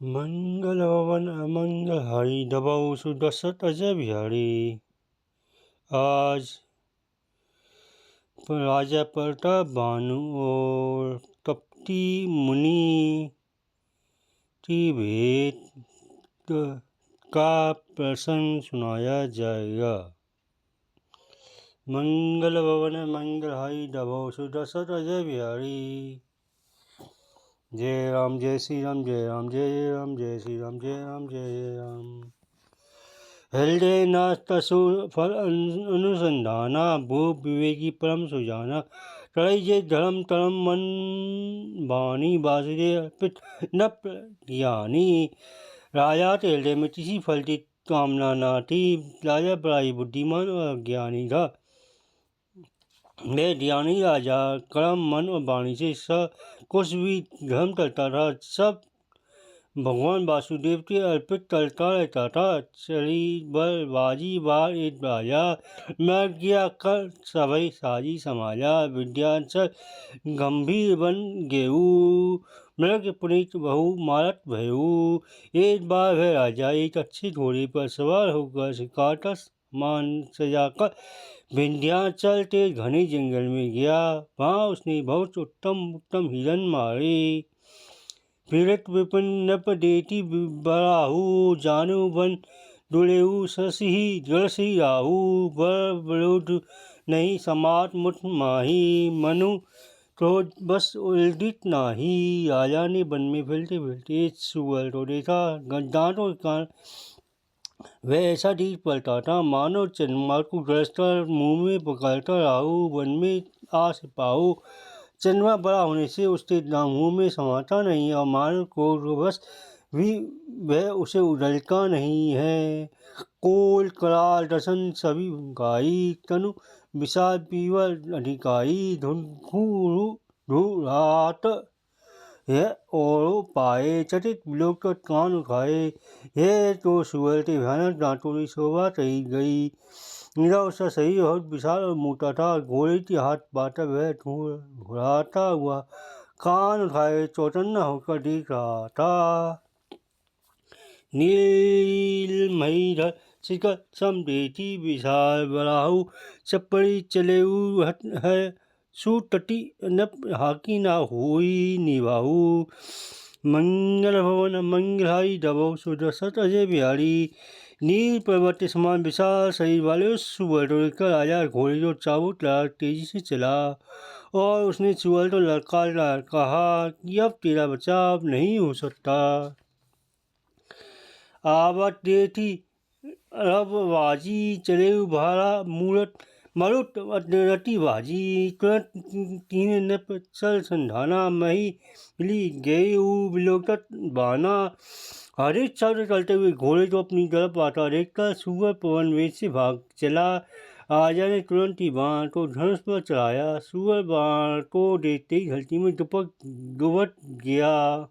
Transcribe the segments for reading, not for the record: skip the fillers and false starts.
मंगल भवन अमंगल हारी दबाओ सुदशरथ अजय बिहारी। आज राजा प्रताप भानु और तप्ती मुनि की भेंट का प्रसंग सुनाया जाएगा। मंगल भवन मंगल हारी दबाओ सुदशरथ अजय बिहारी। जय राम जय श्री राम जय राम जय राम जय श्री राम जय राम जय राम। हृदय नाथ तसु फल अनुसंधाना भूप विवेकी परम सुजाना। तड़ई जे धर्म तरम मन वाणी वासुदेव अर्पित न ज्ञानी। राजा के हृदय में किसी फल की कामना ना थी। राजा बड़ा ही बुद्धिमान और अज्ञानी था। वह ज्ञानी राजा कर्म मन और वाणी से कुछ भी धर्म करता था, सब भगवान वासुदेव के अर्पित करता रहता था। चली बल बाजी बार एक राजा मर गया कर सभई साजी समाजा। विद्यांचल गंभीर बन गेहू मृग पुनीत बहु मारत भयऊ। एक बार वह राजा एक अच्छे घोड़े पर सवार होकर शिकार का मान सजाकर विंध्याचल के घने जंगल में गया। वहाँ उसने बहुत उत्तम हिरण मारे। पीड़ित विपिन नप देती बराहू। जानु बन दुलेहू शशि जलसी राहू। बर विरोध नहीं समात मुठ माही। मनु क्रोध बस उलदित नाही। राजा ने वन में फिरते फिरते एक सुअर को देखा। दांतों के कारण वह ऐसा दीख पड़ता था मानो चंद्रमा को गरजकर मुंह में पकड़कर राहू वन में आ सिपाहू। चंद्रमा बड़ा होने से उसके मुंह में समाता नहीं और मानो क्रोधवश भी वह उसे उड़लता नहीं है। कोल कराल दसन सभी गाई तनु विशाल पीवल अधिकारी। धूरात यह और पाए चटित लोग तो कान उठाए। यह तो सुअर के भयानक दांतों की शोभा रही गई। मेरा उसका शरीर बहुत विशाल और मोटा था। घोड़े के हाथ बाटा वह घुराता हुआ कान उठाए चौतन्ना होकर देख रहा था। नीलमयी शिखर समदेती विशाल बराहू चपड़ी चलेऊ है। सुतटी नप हाकी ना हुई निभाऊ। मंगल भवन मंगल हारी दबाओ सुदशरथ अजय बिहारी। नील पर्वत के समान विशाल शरीर वाले उस सुअर को देखकर राजा घोड़े को चाबुक लगा तेजी से चला और उसने सुअर को ललकार कहा कि अब तेरा बचाव नहीं हो सकता। आवत देती रब बाजी चले भारा मूरत मरुत रति बाजी। तुरंत तीन नप चल संधाना मही मिली गई विलोकत बाना। हरित शब्द चलते हुए घोड़े को अपनी तरफ आता देखकर सुअर पवन वेग से भाग चला। राजा ने तुरंत ही बाण को धनुष पर चढ़ाया। सुअर बाण को देखते ही धरती में दुबक गया।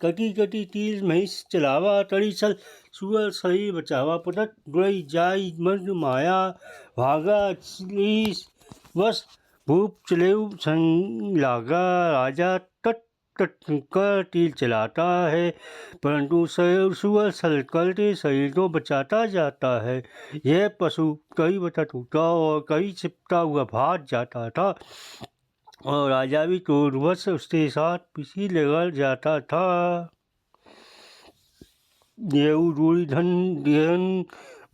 कटी कटी तीर महिष चलावा तड़ी चल सुअर शरीर बचावा। पटक दुरई जाई मर्द माया भागा बस भूप चलेऊ संग लागा। राजा तट कर तीर चलाता है परंतु सुअर सलकल के शरीर को बचाता जाता है। यह पशु कभी बचा टूटा और कभी छिपता हुआ भाग जाता था और राजा भी क्रोधवश उसके साथ पीछे लग जाता था। देऊ दूरी धन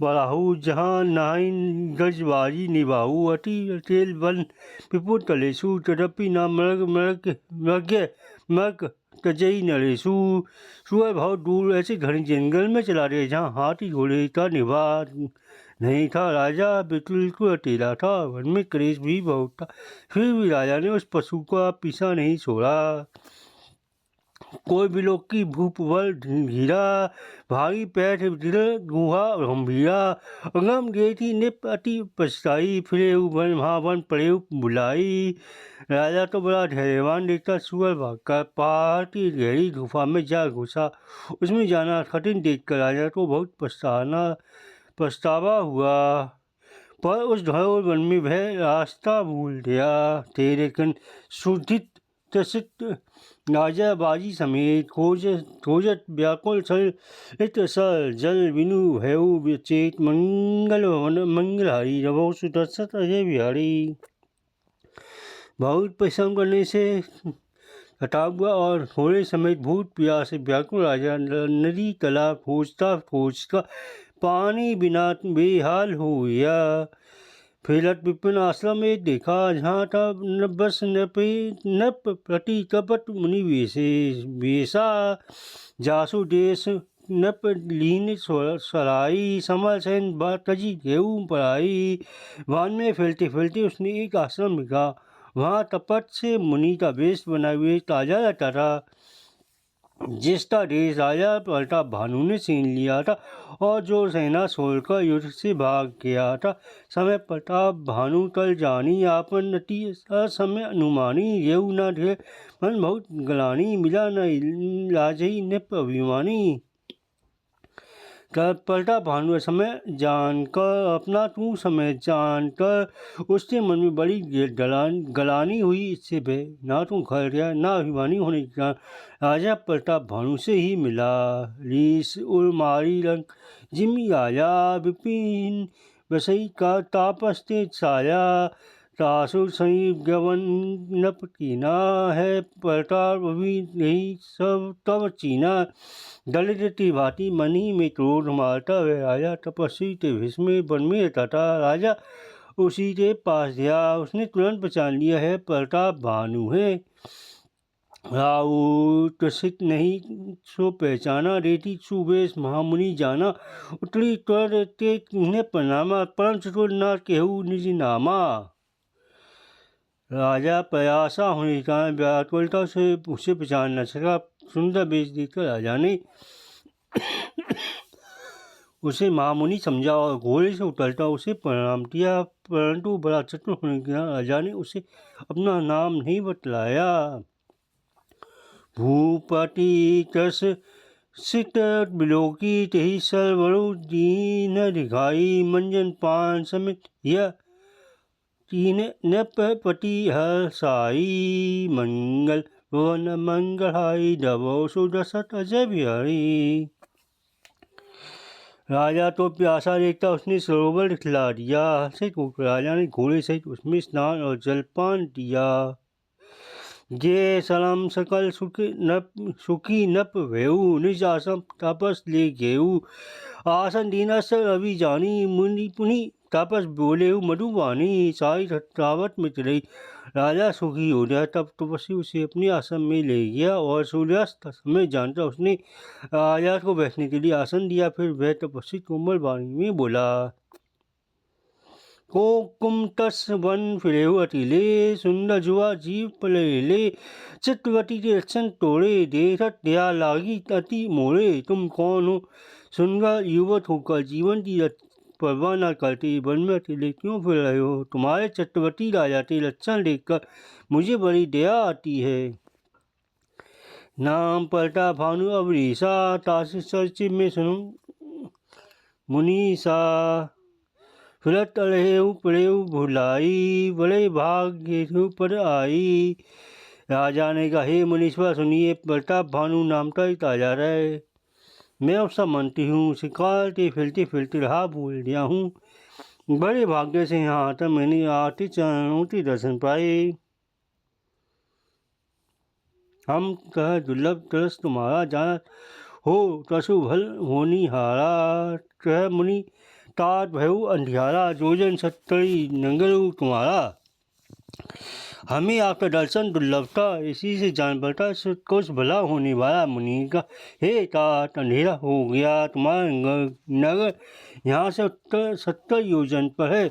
बराहू जहाँ नाई गजबाजी निभाऊ। अति तेल बन पिपुर तलेसु तदपि न मृग तजई नरेसु। सुअर बहुत दूर ऐसे घने जंगल में चला गया जहाँ हाथी घोड़े का निवास नहीं था। राजा बिल्कुल अकेला था। वन में क्लेश भी बहुत था, फिर भी राजा ने उस पशु का पीछा नहीं छोड़ा। कोई बिलोक की भूप बल घीरा भारी पैठ दिल गुहा गंभीरा। अगम गेठी निप अति पछताई फिरे वन पड़े बुलाई। राजा तो बड़ा धैर्यवान देखकर सुअर भागकर पहाड़ की गहरी गुफा में जा घुसा। उसमें जाना कठिन देखकर राजा को बहुत पछतावा हुआ, पर उस घोर वन में वह रास्ता भूल गया थे। लेकिन सुधित त्रसित राजा बाजी समेत खोजत व्याकुल सलित सर जल विनु भयउ विचेत मंगल भवन मंगलहारी रवो सुदर्शन अजय बिहारी। बहुत परिश्रम करने से हटा हुआ और थोड़े समय भूत प्यास से व्याकुल राजा नदी तालाब खोजता पानी बिना बेहाल हो गया। फिरत विपिन आश्रम में देखा जहाँ था बस नप प्रति कपट मुनि वेशा जासु देश नप लीन सराई समर सैन तजी घेऊ पढ़ाई। वान में फैलते फैलते उसने एक आश्रम देखा। वहाँ तपत से मुनि का वेश बनाए हुए ताजा रहता था, जिसका देश राजा प्रताप भानु ने छीन लिया था और जो सेना छोड़कर युद्ध से भाग गया था। समय प्रताप भानु तल जानी आपन नटी समय अनुमानी येऊ न ढेर मन बहुत गलानी मिला न लाजही निप अभिमानी। प्रताप भानु समय जानकर अपना तू समय जानकर उसके मन में बड़ी गलानी हुई। इससे वे ना तो घर गया ना अभिमानी होने का राजा प्रताप भानु से ही मिला। रीस उर मारी रंग जिमी आया विपिन बसई का तापस ते छाया। तासुर सही गवन नप कीना है प्रताप अभी नहीं सब तब चीना। दलित भांति मनी में क्रोध मारता वह राजा तपस्वी ते भीष्म वन में रहता था। राजा उसी के पास गया, उसने तुरंत पहचान लिया है प्रताप भानु है। राउत त्रसित नहीं सो पहचाना रेती सुबेश महामुनि जाना। उतरी त्वर ते प्रणामा परम चतुर ना केहू निज नामा। राजा प्रयासा होने का व्याकुलता से उसे पहचान न सका। सुंदर बेच देखकर राजा ने उसे महामुनि समझा और घोड़े से उतरता उसे प्रणाम किया, परंतु बड़ा चतुर होने के कारण राजा ने उसे अपना नाम नहीं बतलाया। भूपति तस सित बिलोकी तही सर्वरु दीन दिखाई। मंजन पान समित यह तीन नपपति हर्षाई। मंगल भवन मंगलहाई दबो सुदर्शन अजय बिहारी। राजा तो प्यासा देखता उसने सरोवर खिला दिया। हर्षित होकर राजा ने घोड़े सहित उसमें स्नान और जलपान दिया। जे सलाम सकल सुखी नप भेऊ निज आसम तापस ले गेऊ। आसन दीनस रवि जानी मुनि पुनि तापस बोले मधुबानी। सारी सत्तावत मिट रही, राजा सुखी हो गया। तब तपस्वी उसे अपने आश्रम में ले गया और सूर्यास्त समय जानता उसने राजा को बैठने के लिए आसन दिया। फिर वह तपस्वी कोमल वाणी में बोला, को कुमतस वन फिरेहु अतिले। सुंदर जुआ जीव पलेले। चित्रवती के लक्षण तोड़े देखत दया लागी अति मोड़े। तुम कौन हो सुंदर युवत होकर जीवन की परवाह न करते वन में अकेले क्यों फिर रहे हो। तुम्हारे चित्रवती राजा के लक्षण देखकर मुझे बड़ी दया आती है। नाम प्रताप भानु अवरीसा तासी चर्चित में सुनो मुनीसा। फिरत अरहेऊ पड़ेऊ भुलाई बड़े भाग्य पर आई। राजा ने कहा, हे मुनीश्वर सुनिए, प्रताप भानु नाम का एक ताजा रहे। मैं उसका मंत्री हूँ, शिकार के फिरते फिरते रहा भूल गया हूँ। बड़े भाग्य से यहाँ आता मैंने आते चरणों के दर्शन पाए। हम कह दुर्लभ तरस तुम्हारा जाना हो तसु भल होनी हारा। कह मुनि तात भयु अंधियारा जोजन सत्तरी नंगलू तुम्हारा। हमें आपका दर्शन दुर्लभ था, इसी से जान पड़ता कुछ भला होने वाला। मुनि का, हे तात अंधेरा हो गया, तुम्हारा नगर यहाँ से 70 योजन पर है।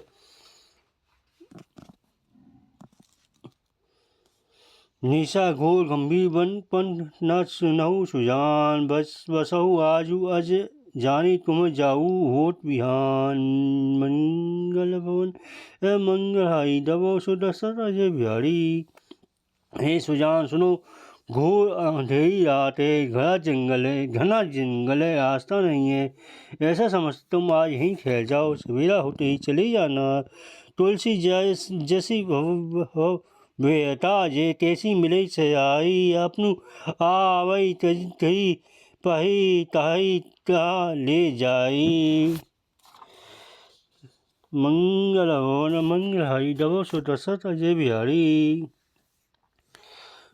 निशा घोर गंभीर वन पन न सुनहु सुजान। बसहु आजू अज जानी तुम जाऊ होत बिहान। मंगल भवन मंगलहाई दबो सुदर्शन अजय बिहारी। हे सुजान सुनो, घोर अंधेरी रात है, घना जंगल है, रास्ता नहीं है। ऐसा समझ तुम आज यहीं ठहर जाओ, सवेरा होते ही चले जाना। तुलसी जैसी बेहता जे तैसी मिले सयाई अपनु आवई तही पही ताही ता ले जाई। मंगल भवन मंगल हरि डबो सो दशरथ अजय बिहारी।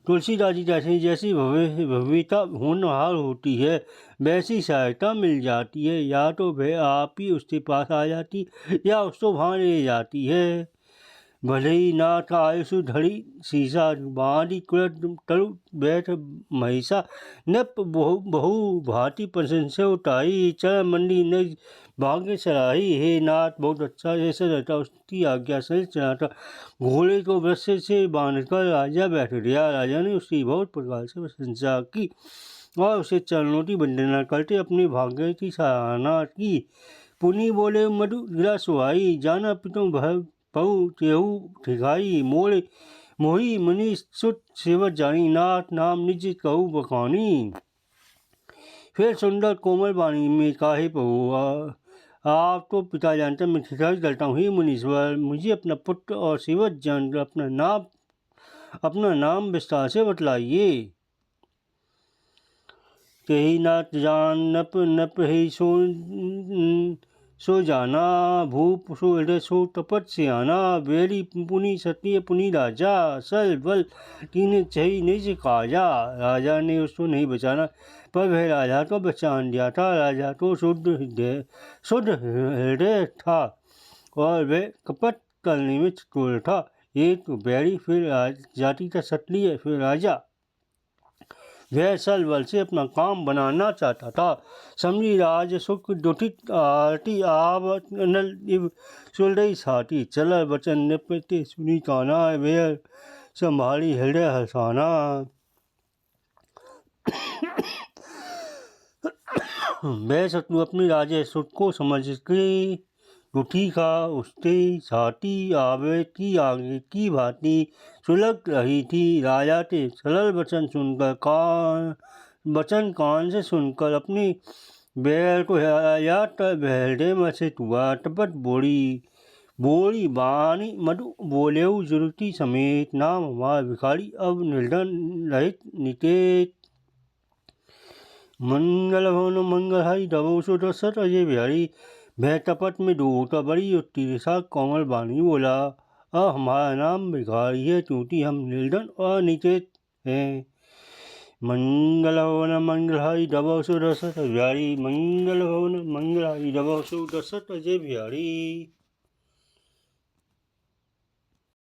तुलसीदास जी जैसी जैसी भव्यता होनहार होती है वैसी सहायता मिल जाती है, या तो वह आप ही उसके पास आ जाती या उसको वहाँ ले जाती है। भले ही नाथ आयुषु धड़ी शीशा बाँधी कुलत तरु बैठ महिषा नप बहु भांति प्रशंसा उठाई चरण मंडी न भाग्य सराही। हे नाथ बहुत अच्छा ऐसा रहता, उसकी आज्ञा से चला था। घोड़े को वृक्ष से बांधकर राजा बैठ गया। राजा ने उसकी बहुत प्रकार से प्रशंसा की और उसे चरणों की वंदना करते अपने भाग्य की सराहना की। पुनि बोले मधु गिरा सुहाई जाना पितु भय पहु तेहु ठिकाई मोड़े मोही मनी सुत सेवत जानी नाथ नाम निज कहु बखानी। फिर सुंदर कोमल वाणी में काहे पहु आप तो पिता जानते मैं ठिकाई करता हूँ। हे मुनीश्वर मुझे अपना पुत्र और सेवक जान अपना नाम विस्तार से बतलाइए। तेही नाथ जान नप नप ही सो जाना भूप सो हृदय सो तपत से आना। बेरी पुनि सत्य पुनि राजा सल बल तीन चही निज काजा। राजा ने उसको नहीं बचाना पर वह राजा को बचान दिया था। राजा तो शुद्ध हृदय था और वह कपट करने में चतुर था। ये तो बैरी फिर जाति का क्षत्रिय फिर राजा वह सल बल से अपना काम बनाना चाहता था। समझी राज सुख दुठित आरती आव नल इव सुलरई साटी चल वचन निपटे सुनी काना वह संभाली हृदय हसाना। वह शत्रु अपनी राजे सुख को समझ के उठी का उसके छाती आवे की आगे की भांति सुलग रही थी। राजा के सरल वचन कान से सुनकर अपनी बैल को या हृदय में से हुआ टपट बोली बानी मधु बोलेऊ जुरुति समेत नाम हमार भिखारी अब निर्धन रहित निकेत। मंगल भवन मंगल हरि डबो सो दशरथ अजय बिहारी। वह टपट में डूबता बड़ी उत्तीसा कोमल वाणी बोला हमारा नाम भिखारी है क्योंकि हम निर्धन और निकेत हैं। मंगल भवन मंगल हरि डबो सो दशरथ बिहारी। मंगल भवन मंगल हरि डबो सो दशरथ अजय बिहारी।